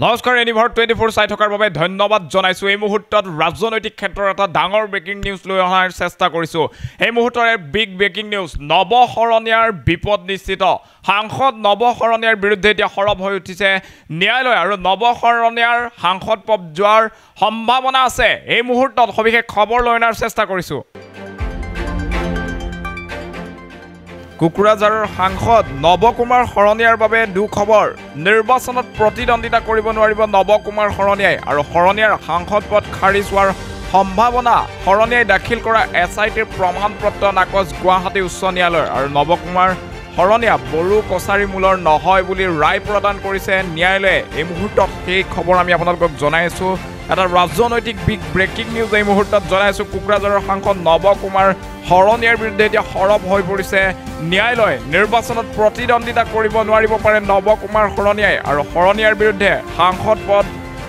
নমস্কাৰ এনিভাৰ 24 চাই থকাৰ বাবে ধন্যবাদ জনাইছো। এই মুহূৰ্তত ৰাজনৈতিক ক্ষেত্ৰৰ এটা ডাঙৰ ব্ৰেকিং নিউজ লৈ অহাৰ চেষ্টা কৰিছো। এই মুহূৰ্তৰে বিগ ব্ৰেকিং নিউজ, নৱশৰণীয়াৰ বিপদ নিশ্চিত। সাংসদ নৱশৰণীয়াৰ বিৰুদ্ধে এতিয়া সৰব হৈ উঠিছে ন্যায়ালয় আৰু নৱশৰণীয়াৰ সাংসদ পদ যোৱাৰ সম্ভাৱনা আছে। এই মুহূৰ্তত সবিশেষ খবৰ লৈ অনাৰ চেষ্টা কৰিছো। কোকৰাঝাৰৰ সাংসদ নৱকুমাৰ শৰণীয়াৰ বাবে দুখবৰ। নিৰ্বাচনত প্ৰতিদ্বন্দ্বিতা কৰিব নোৱাৰিব নৱকুমাৰ শৰণীয়াই আৰু শৰণীয়াৰ সাংসদ পদ খাৰিজ হোৱাৰ সম্ভাৱনা। শৰণীয়াই দাখিল কৰা SITৰ প্ৰমাণপত্ৰ নাকচ গুৱাহাটী উচ্চ ন্যায়ালয় আৰু নৱকুমাৰ শৰণীয়া বড়ো কছাৰী মূলৰ নহয় বুলি ৰায় প্ৰদান কৰিছে ন্যায়ালয়ে। এই মুহূৰ্তত সেই খবৰ আমি আপোনালোকক জনাইছো। এটা ৰাজনৈতিক বিগ ব্ৰেকিং নিউজ এই মুহূৰ্তত জনাইছো। কোকৰাঝাৰৰ সাংসদ নৱকুমাৰ শৰণীয়াৰ বিৰুদ্ধে এতিয়া সৰব হৈ পৰিছে ন্যায়ালয়। নিৰ্বাচনত প্ৰতিদ্বন্দ্বিতা কৰিব নোৱাৰিব পাৰে নৱকুমাৰ শৰণীয়াই আৰু শৰণীয়াৰ বিৰুদ্ধে সাংসদ পদ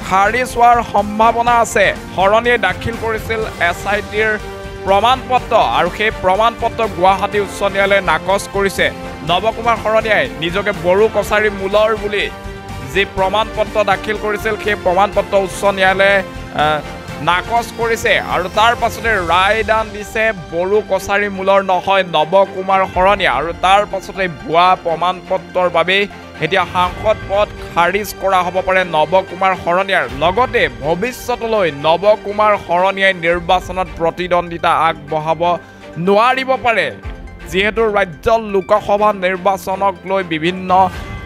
খাৰিজ হোৱাৰ সম্ভাৱনা আছে। শৰণীয়াই দাখিল কৰিছিল SITৰ প্ৰমাণপত্ৰ আৰু সেই প্ৰমাণপত্ৰ গুৱাহাটী উচ্চ ন্যায়ালয়ে নাকচ কৰিছে। নৱকুমাৰ শৰণীয়াই নিজকে বড়ো কছাৰী মূলৰ বুলি যি প্ৰমাণপত্ৰ দাখিল কৰিছিল সেই প্ৰমাণপত্ৰ উচ্চ ন্যায়ালয়ে নাকচ কৰিছে আৰু তাৰ পাছতে ৰায়দান দিছে বড়ো কছাৰী মূলৰ নহয় নৱকুমাৰ শৰণীয়া আৰু তাৰ পাছতে ভুৱা প্ৰমাণপত্ৰৰ বাবে এতিয়া সাংসদ পদ খাৰিজ কৰা হ'ব পাৰে নৱকুমাৰ শৰণীয়াৰ। লগতে ভৱিষ্যতলৈ নৱকুমাৰ শৰণীয়াই নিৰ্বাচনত প্ৰতিদ্বন্দ্বিতা আগবঢ়াব নোৱাৰিব পাৰে, যিহেতু ৰাজ্যৰ লোকসভা নিৰ্বাচনক লৈ বিভিন্ন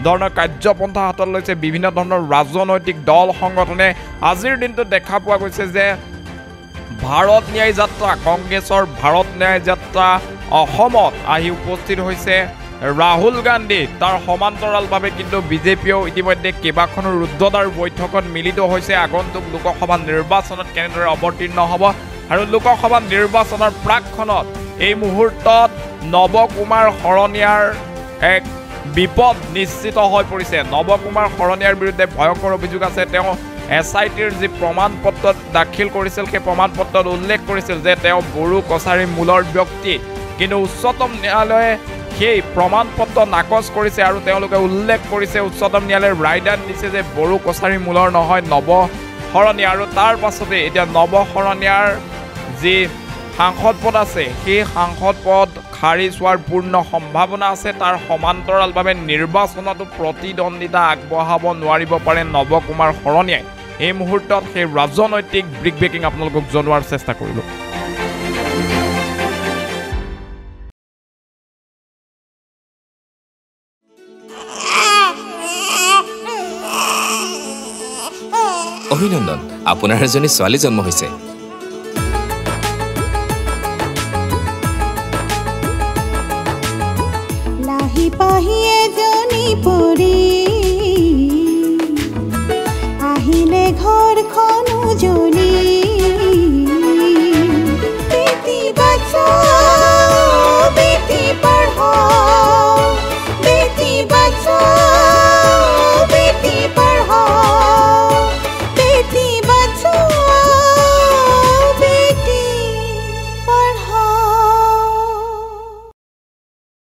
ধৰণৰ কাৰ্যপন্থা হাতত লৈছে বিভিন্ন ধৰণৰ ৰাজনৈতিক দল সংগঠনে। আজিৰ দিনটোত দেখা পোৱা গৈছে যে ভাৰত ন্যায় যাত্ৰা, কংগ্ৰেছৰ ভাৰত ন্যায় যাত্ৰা অসমত আহি উপস্থিত হৈছে ৰাহুল গান্ধী। তাৰ সমান্তৰালভাৱে কিন্তু বিজেপিয়েও ইতিমধ্যে কেইবাখনো ৰুদ্ধদ্বাৰ বৈঠকত মিলিত হৈছে আগন্তুক লোকসভা নিৰ্বাচনত কেনেদৰে অৱতীৰ্ণ হ'ব আৰু লোকসভা নিৰ্বাচনৰ প্ৰাকখনত এই মুহূৰ্তত নৱকুমাৰ শৰণীয়াৰ এক বিপদ নিশ্চিত হৈ পৰিছে। নৱকুমাৰ শৰণীয়াৰ বিৰুদ্ধে ভয়ংকৰ অভিযোগ আছে। তেওঁ SITৰ যি প্ৰমাণপত্ৰ দাখিল কৰিছিল সেই প্ৰমাণপত্ৰত উল্লেখ কৰিছিল যে তেওঁ বড়ো কছাৰী মূলৰ ব্যক্তি, কিন্তু উচ্চতম ন্যায়ালয়ে সেই প্ৰমাণপত্ৰ নাকচ কৰিছে আৰু তেওঁলোকে উল্লেখ কৰিছে, উচ্চতম ন্যায়ালয়ে ৰায়দান দিছে যে বড়ো কছাৰী মূলৰ নহয় নৱশৰণীয়া আৰু তাৰ পাছতে এতিয়া নৱশৰণীয়াৰ যি সাংসদ পদ আছে সেই সাংসদ পদ খাৰিজ হোৱাৰ পূৰ্ণ সম্ভাৱনা আছে। তাৰ সমান্তৰালভাৱে নিৰ্বাচনতো প্ৰতিদ্বন্দ্বিতা আগবঢ়াব নোৱাৰিব পাৰে নৱকুমাৰ শৰণীয়াই। এই মুহূৰ্তত সেই ৰাজনৈতিক বিগ ব্ৰেকিং আপোনালোকক জনোৱাৰ চেষ্টা কৰিলোঁ। অভিনন্দন, আপোনাৰ এজনী ছোৱালী জন্ম হৈছে। লাহি পাহি এজনী পৰি